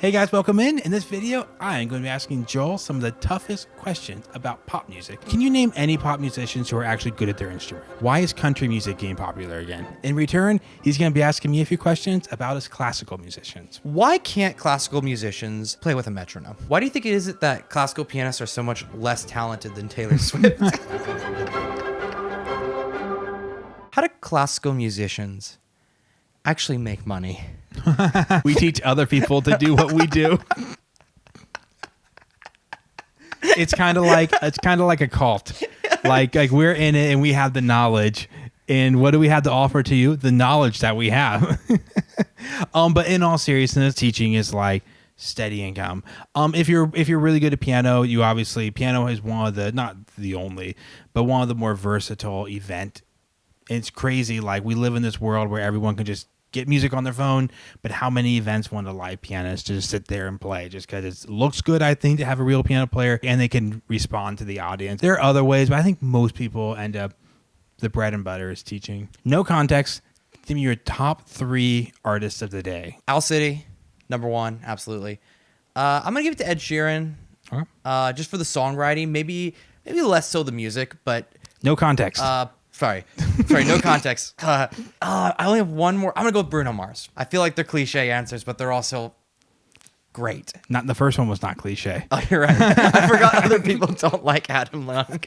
Hey guys, welcome in. In this video, I am going to be asking Joel some of the toughest questions about pop music. Can you name any pop musicians who are actually good at their instrument? Why is country music getting popular again? In return, he's going to be asking me a few questions about his classical musicians. Why can't classical musicians play with a metronome? Why do you think it is that classical pianists are so much less talented than Taylor Swift? How do classical musicians actually make money? We teach other people to do what we do. It's kind of like a cult. Like we're in it and we have the knowledge. And what do we have to offer to you? The knowledge that we have. But in all seriousness, teaching is like steady income. If you're really good at piano, piano is one of the, not the only, but one of the more versatile event. It's crazy. Like we live in this world where everyone can just get music on their phone, but how many events want a live pianist to just sit there and play just because it looks good, I think, to have a real piano player and they can respond to the audience. There are other ways, but I think most people end up, the bread and butter is teaching. No context. Give me your top 3 artists of the day. Owl City, number 1, absolutely. I'm gonna give it to Ed Sheeran, Okay. just for the songwriting. Maybe less so the music, but No context. Sorry, no context. I only have one more. I'm gonna go with Bruno Mars. I feel like they're cliche answers, but they're also great. Not the first one was not cliche. Oh, you're right. I forgot other people don't like Adam Long.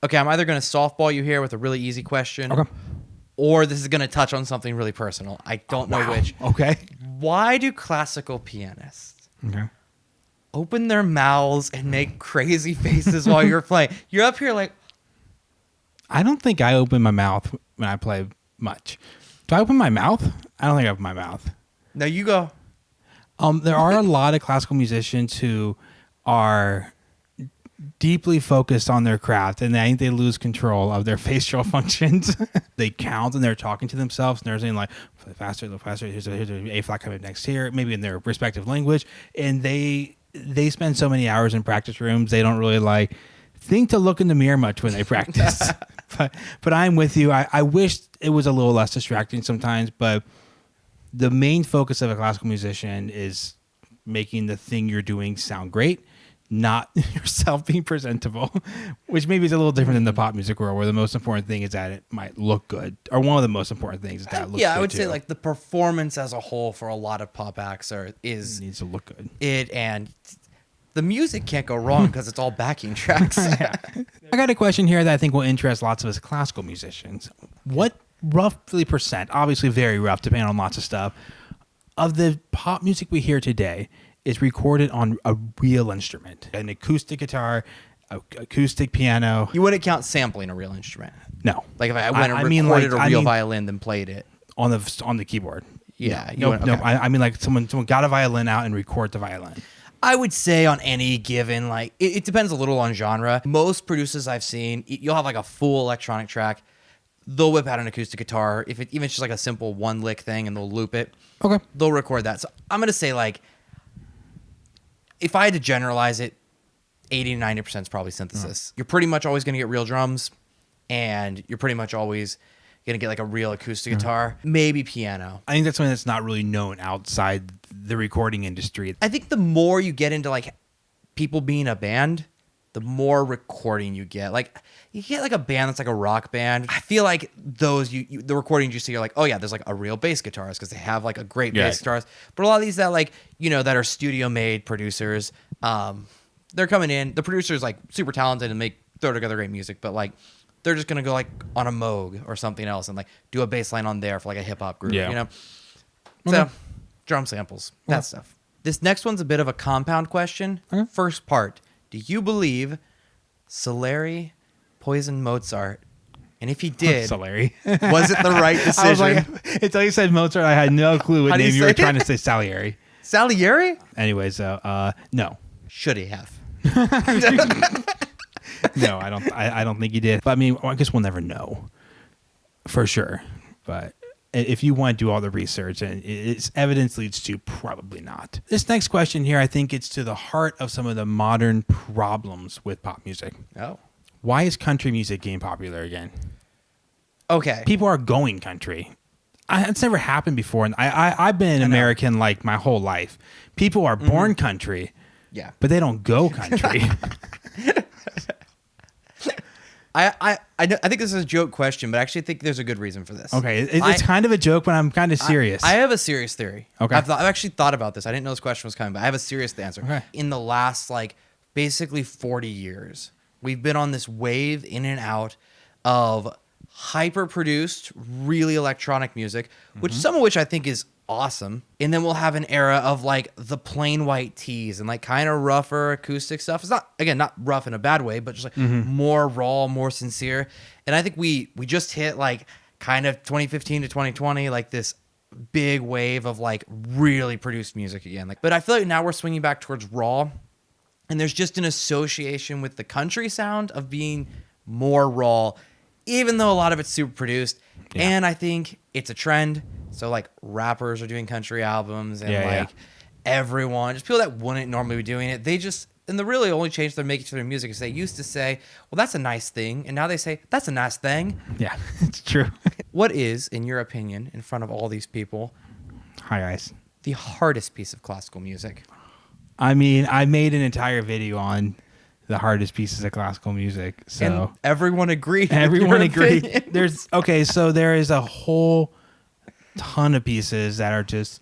Okay, I'm either gonna softball you here with a really easy question, Okay. or this is gonna touch on something really personal. I don't know which. Okay. Why do classical pianists Okay. open their mouths and make crazy faces while you're playing? You're up here like, I don't think I open my mouth when I play much. Do I open my mouth? I don't think I open my mouth. no, you go. There are a lot of classical musicians who are deeply focused on their craft, and I think they lose control of their facial functions. They count and they're talking to themselves, and they're saying like, "Play faster, a little faster. Here's a A flat coming up next here," maybe in their respective language, and they spend so many hours in practice rooms. They don't really like think to look in the mirror much when they practice. But I'm with you. I wish it was a little less distracting sometimes, but the main focus of a classical musician is making the thing you're doing sound great, not yourself being presentable, which maybe is a little different in the pop music world, where the most important thing is that it might look good, or one of the most important things is that it looks good. Yeah, I would say like the performance as a whole for a lot of pop acts It needs to look good. And the music can't go wrong because it's all backing tracks. I got a question here that I think will interest lots of us classical musicians. What roughly percent, obviously very rough, depending on lots of stuff, of the pop music we hear today is recorded on a real instrument? An acoustic guitar, acoustic piano? You wouldn't count sampling a real instrument. No. Like if I went and recorded a real violin, then played it. On the keyboard. Yeah. No. I mean like someone got a violin out and record the violin. I would say on any given, like, it depends a little on genre. Most producers I've seen, you'll have like a full electronic track. They'll whip out an acoustic guitar. Even if it's just like a simple one lick thing and they'll loop it. Okay. They'll record that. So I'm going to say like, if I had to generalize it, 80 to 90% is probably synthesis. You're pretty much always going to get real drums, and you're pretty much always going to get like a real acoustic guitar, maybe piano. I think that's something that's not really known outside the recording industry. I think the more you get into like people being a band, the more recording you get. Like you get like a band that's like a rock band. I feel like those the recordings you see are like, oh yeah, there's like a real bass guitarist because they have like a great bass guitarist. But a lot of these that like, that are studio made producers, they're coming in. The producer's like super talented and throw together great music, but like they're just gonna go like on a Moog or something else and like do a bass line on there for like a hip hop group, So drum samples, that stuff. This next one's a bit of a compound question. First part: do you believe Salieri poisoned Mozart? And if he did, Salieri. was it the right decision? I was like, until you said Mozart, I had no clue what name you were trying to say. Salieri. Salieri? Anyway, so no. Should he have? No, I don't think he did. But I mean, I guess we'll never know for sure. But if you want to do all the research and it's evidence leads to probably not. This next question here, I think it's to the heart of some of the modern problems with pop music. Oh. Why is country music getting popular again? Okay. People are going country. It's never happened before. And I've been an American like my whole life. People are born country, Yeah. but they don't go country. I think this is a joke question, but I actually think there's a good reason for this. Okay, it's kind of a joke, but I'm kind of serious. I have a serious theory. Okay. I've actually thought about this. I didn't know this question was coming, but I have a serious answer. Okay. In the last like basically 40 years, we've been on this wave in and out of hyper produced, really electronic music, which some of which I think is awesome. And then we'll have an era of like the plain white tees and like kind of rougher acoustic stuff. It's not rough in a bad way, but just like more raw, more sincere. And I think we just hit like kind of 2015 to 2020, like this big wave of like really produced music again. Like, but I feel like now we're swinging back towards raw, and there's just an association with the country sound of being more raw, even though a lot of it's super produced. Yeah. And I think it's a trend. So like rappers are doing country albums, and everyone, just people that wouldn't normally be doing it, and the really only change they're making to their music is they used to say, well, that's a nice thing. And now they say, that's a nice thing. Yeah, it's true. What is, in your opinion, in front of all these people, Hi, guys. the hardest piece of classical music? I mean, I made an entire video on the hardest pieces of classical music. So And everyone agreed. with everyone your agreed. opinion. So there is a whole ton of pieces that are just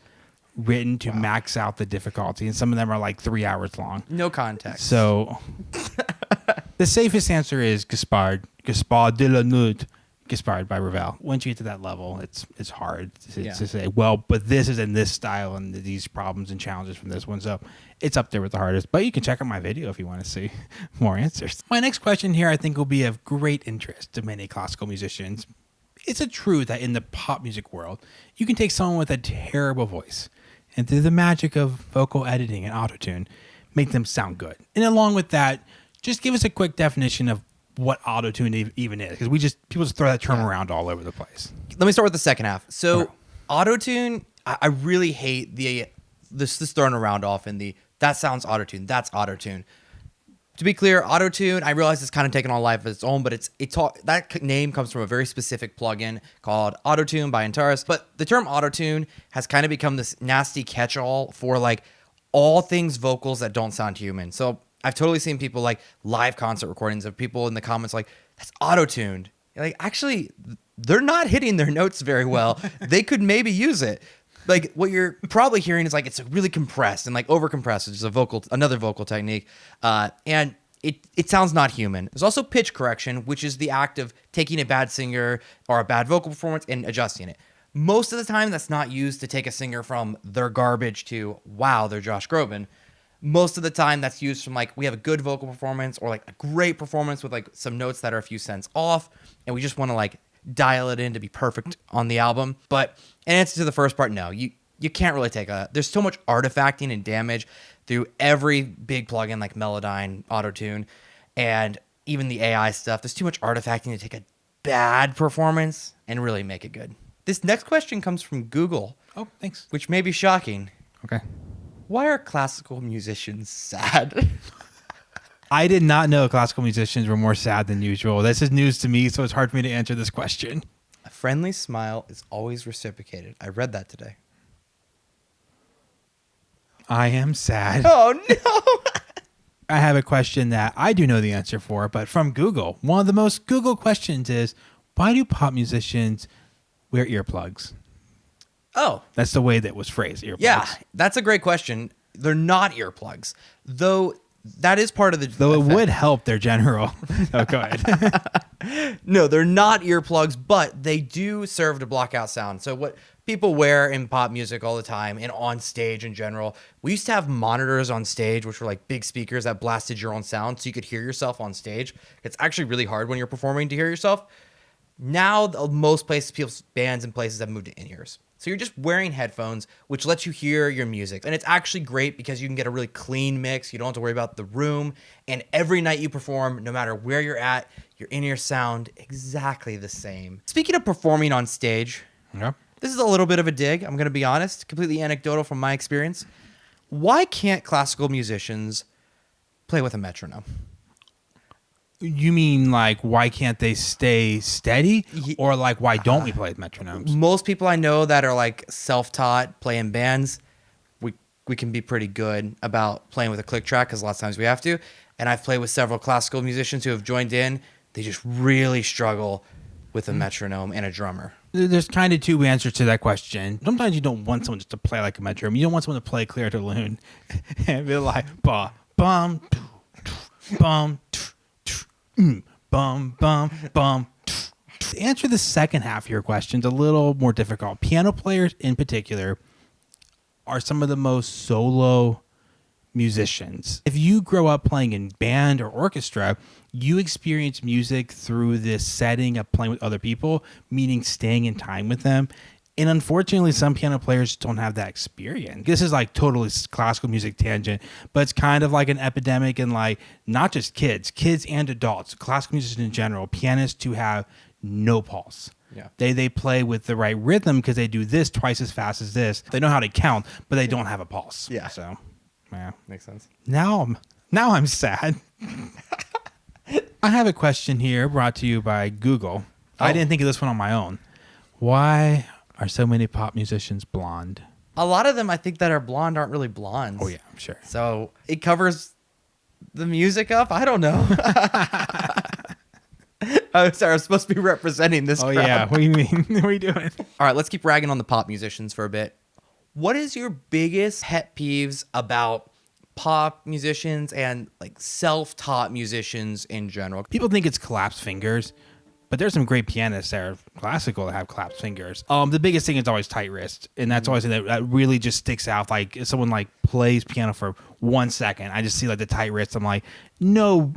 written to max out the difficulty, and some of them are like 3 hours long. No context. So the safest answer is Gaspard de la Nuit, Gaspard by Ravel. Once you get to that level, it's hard to say, well, but this is in this style and these problems and challenges from this one. So it's up there with the hardest. But you can check out my video if you want to see more answers. My next question here I think will be of great interest to many classical musicians. It's a truth that in the pop music world, you can take someone with a terrible voice and through the magic of vocal editing and autotune, make them sound good. And along with that, just give us a quick definition of what autotune even is, because people just throw that term around all over the place. Let me start with the second half. So Okay. autotune, I really hate this thrown around often, that sounds autotune, that's autotune. To be clear, autotune, I realize it's kind of taken on life of its own, but that name comes from a very specific plugin called Autotune by Antares. But the term autotune has kind of become this nasty catch-all for like all things vocals that don't sound human. So I've totally seen people like live concert recordings of people in the comments like, that's autotuned. Like, actually, they're not hitting their notes very well. They could maybe use it. Like, what you're probably hearing is like it's really compressed and like overcompressed, which is another vocal technique. And it sounds not human. There's also pitch correction, which is the act of taking a bad singer or a bad vocal performance and adjusting it. Most of the time, that's not used to take a singer from they're garbage to, wow, they're Josh Groban. Most of the time, that's used from like, we have a good vocal performance or like a great performance with like some notes that are a few cents off, and we just want to like dial it in to be perfect on the album. But in answer to the first part, no, you can't really take there's so much artifacting and damage through every big plugin like Melodyne, Autotune, and even the AI stuff. There's too much artifacting to take a bad performance and really make it good. This next question comes from Google. Oh, thanks. Which may be shocking. Okay. Why are classical musicians sad? I did not know classical musicians were more sad than usual. This is news to me, so it's hard for me to answer this question. A friendly smile is always reciprocated. I read that today. I am sad. Oh, no. I have a question that I do know the answer for, but from Google. One of the most Google questions is, why do pop musicians wear earplugs? Oh. That's the way that was phrased, earplugs. Yeah, that's a great question. They're not earplugs, though that is part of the Though it effect. would help their general. Oh, go ahead. No, they're not earplugs, but they do serve to block out sound. So what people wear in pop music all the time and on stage in general, we used to have monitors on stage, which were like big speakers that blasted your own sound so you could hear yourself on stage. It's actually really hard when you're performing to hear yourself. Now, most places, bands and places have moved to in-ears. So you're just wearing headphones, which lets you hear your music. And it's actually great because you can get a really clean mix. You don't have to worry about the room. And every night you perform, no matter where you're at, your in-ear sound exactly the same. Speaking of performing on stage, Yeah. this is a little bit of a dig. I'm going to be honest, completely anecdotal from my experience. Why can't classical musicians play with a metronome? You mean like why can't they stay steady, or like why don't we play with metronomes? Most people I know that are like self-taught, play in bands, we can be pretty good about playing with a click track because lots of times we have to. And I've played with several classical musicians who have joined in. They just really struggle with a metronome and a drummer. There's kind of two answers to that question. Sometimes you don't want someone just to play like a metronome. You don't want someone to play Clair de Lune and be like ba bum bum bum bum bum. To answer the second half of your question, it's a little more difficult. Piano players in particular are some of the most solo musicians. If you grow up playing in band or orchestra, you experience music through this setting of playing with other people, meaning staying in time with them. And unfortunately, some piano players don't have that experience. This is like totally classical music tangent, but it's kind of like an epidemic in like not just kids and adults, classical musicians in general, pianists who have no pulse. Yeah. They play with the right rhythm because they do this twice as fast as this. They know how to count, but they don't have a pulse. Yeah. So, yeah. Makes sense. Now I'm sad. I have a question here brought to you by Google. I didn't think of this one on my own. Why are so many pop musicians blonde? A lot of them I think that are blonde aren't really blondes. Oh, yeah, I'm sure. So it covers the music up? I don't know. Oh, sorry, I was supposed to be representing this crowd. Yeah, what do you mean? What are you doing? All right, let's keep ragging on the pop musicians for a bit. What is your biggest pet peeves about pop musicians and like self-taught musicians in general? People think it's collapsed fingers, but there's some great pianists that are classical that have collapsed fingers. The biggest thing is always tight wrist, and that's always that really just sticks out. Like if someone like plays piano for 1 second, I just see like the tight wrist. I'm like, no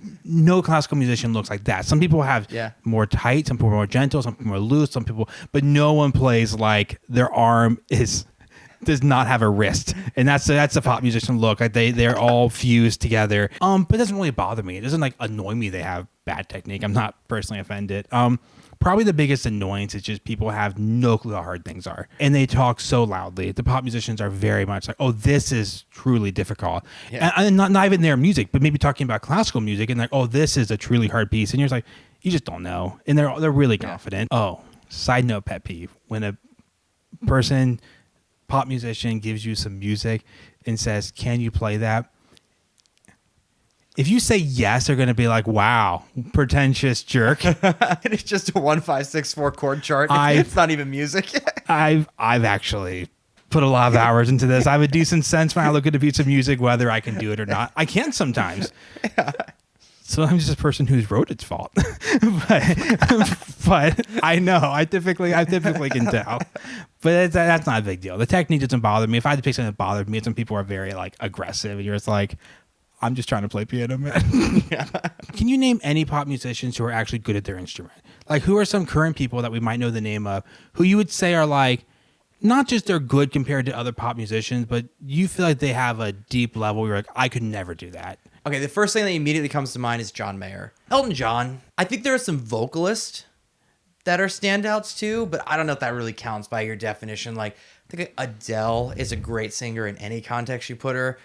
classical musician looks like that. Some people have more tight, some people are more gentle, some people are loose, some people, but no one plays like their arm does not have a wrist, and that's a pop musician look. Like they're all fused together. But it doesn't really bother me. It doesn't like annoy me. They have bad technique. I'm not personally offended. Probably the biggest annoyance is just people have no clue how hard things are, and they talk so loudly. The pop musicians are very much like, oh, this is truly difficult, and not even their music, but maybe talking about classical music and like, oh, this is a truly hard piece, and you're just like, you just don't know, and they're really confident. Oh, side note, pet peeve: when a person, pop musician, gives you some music and says, "Can you play that?" If you say yes, they're going to be like, wow, pretentious jerk. It's just a 1 5 6 4 chord chart. It's not even music. I've actually put a lot of hours into this. I have a decent sense when I look at a piece of music whether I can do it or not. I can sometimes. So I'm just a person who's wrote its fault. but I know I typically can tell. But that's not a big deal. The technique doesn't bother me. If I had to pick something that bothered me, some people are very like aggressive, and you're just like, I'm just trying to play piano, man. Can you name any pop musicians who are actually good at their instrument? Like, who are some current people that we might know the name of who you would say are like, not just they're good compared to other pop musicians, but you feel like they have a deep level where you're like, I could never do that. Okay, the first thing that immediately comes to mind is John Mayer. Elton John. I think there are some vocalists that are standouts too, but I don't know if that really counts by your definition. Like, I think Adele is a great singer in any context you put her,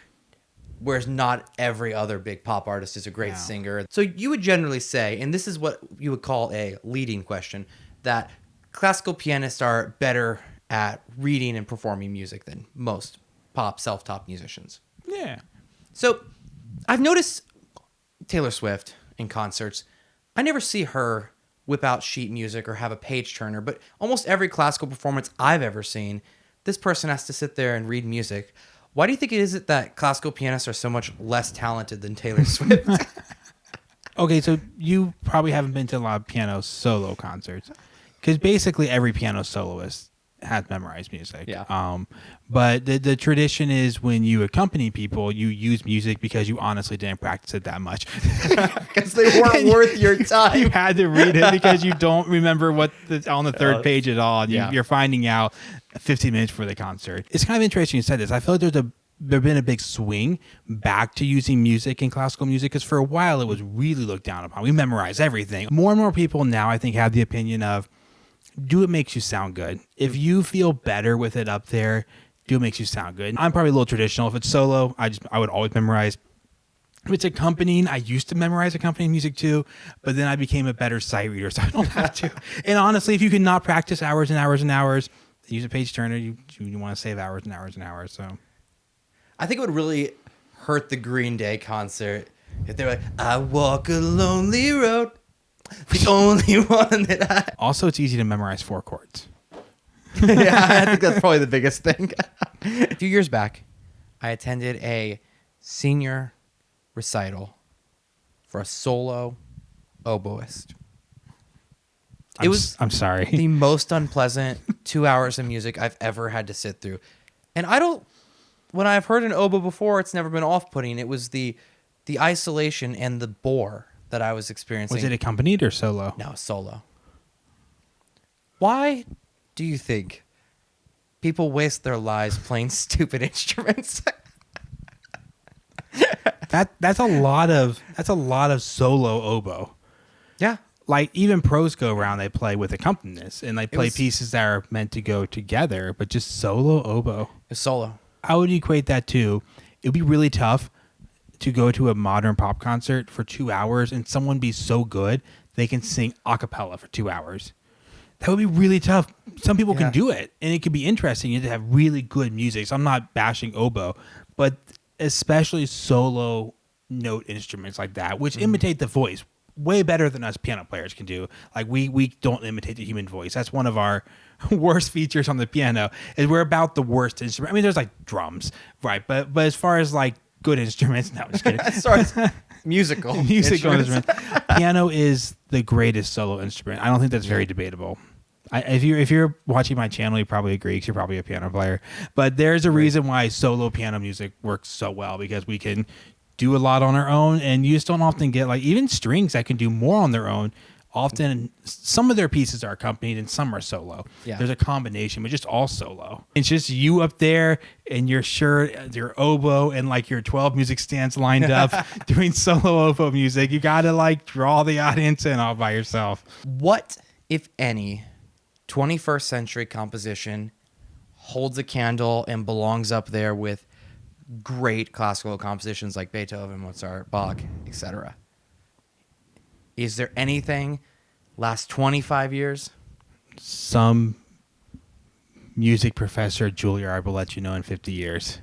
whereas not every other big pop artist is a great singer. So you would generally say, and this is what you would call a leading question, that classical pianists are better at reading and performing music than most pop self-taught musicians. Yeah. So I've noticed Taylor Swift in concerts. I never see her whip out sheet music or have a page turner, but almost every classical performance I've ever seen, this person has to sit there and read music. Why do you think it is that classical pianists are so much less talented than Taylor Swift? Okay, so you probably haven't been to a lot of piano solo concerts, because basically every piano soloist has memorized music. Yeah. But the tradition is when you accompany people, you use music because you honestly didn't practice it that much. Because they weren't worth your time. You had to read it because you don't remember what's on the third page at all. And you're finding out 15 minutes before the concert. It's kind of interesting you said this. I feel like there's been a big swing back to using music in classical music, because for a while it was really looked down upon. We memorize everything. More and more people now, I think, have the opinion of, do what makes you sound good. If you feel better with it up there, do what makes you sound good. I'm probably a little traditional. If it's solo, I would always memorize. If it's accompanying, I used to memorize accompanying music too, but then I became a better sight reader, so I don't have to. And honestly, if you can not practice hours and hours and hours, use a page turner. You want to save hours and hours and hours. So I think it would really hurt the Green Day concert if they were like, I walk a lonely road, the only one that I... Also, it's easy to memorize 4 chords. Yeah, I think that's probably the biggest thing. A few years back, I attended a senior recital for a solo oboist. I'm sorry. The most unpleasant 2 hours of music I've ever had to sit through. And when I've heard an oboe before, it's never been off-putting. It was the isolation and the bore that I was experiencing. Was it accompanied or solo? No, solo. Why do you think people waste their lives playing stupid instruments? That's a lot of solo oboe. Yeah. Like even pros go around, they play with accompanists and they play pieces that are meant to go together, but just solo oboe. It's solo. I would equate that to, it'd be really tough to go to a modern pop concert for 2 hours and someone be so good they can sing a cappella for 2 hours. That would be really tough. Some people can do it, and it could be interesting. You have to have really good music. So I'm not bashing oboe, but especially solo note instruments like that, which imitate the voice way better than us piano players can do. Like we don't imitate the human voice. That's one of our worst features on the piano, is we're about the worst instrument. I mean, there's like drums, right? But as far as like good instruments, no, I'm just kidding. Sorry, musical instruments. Piano is the greatest solo instrument. I don't think that's very debatable. If you're watching my channel, you probably agree because you're probably a piano player. But there's a reason why solo piano music works so well, because we can do a lot on our own, and you just don't often get like even strings that can do more on their own. Often, some of their pieces are accompanied and some are solo. Yeah. There's a combination, but just all solo. It's just you up there and your shirt, your oboe, and like your 12 music stands lined up doing solo oboe music. You got to like draw the audience in all by yourself. What, if any, 21st century composition holds a candle and belongs up there with great classical compositions like Beethoven, Mozart, Bach, etc.? Is there anything last 25 years? Some music professor at Juilliard will let you know in 50 years.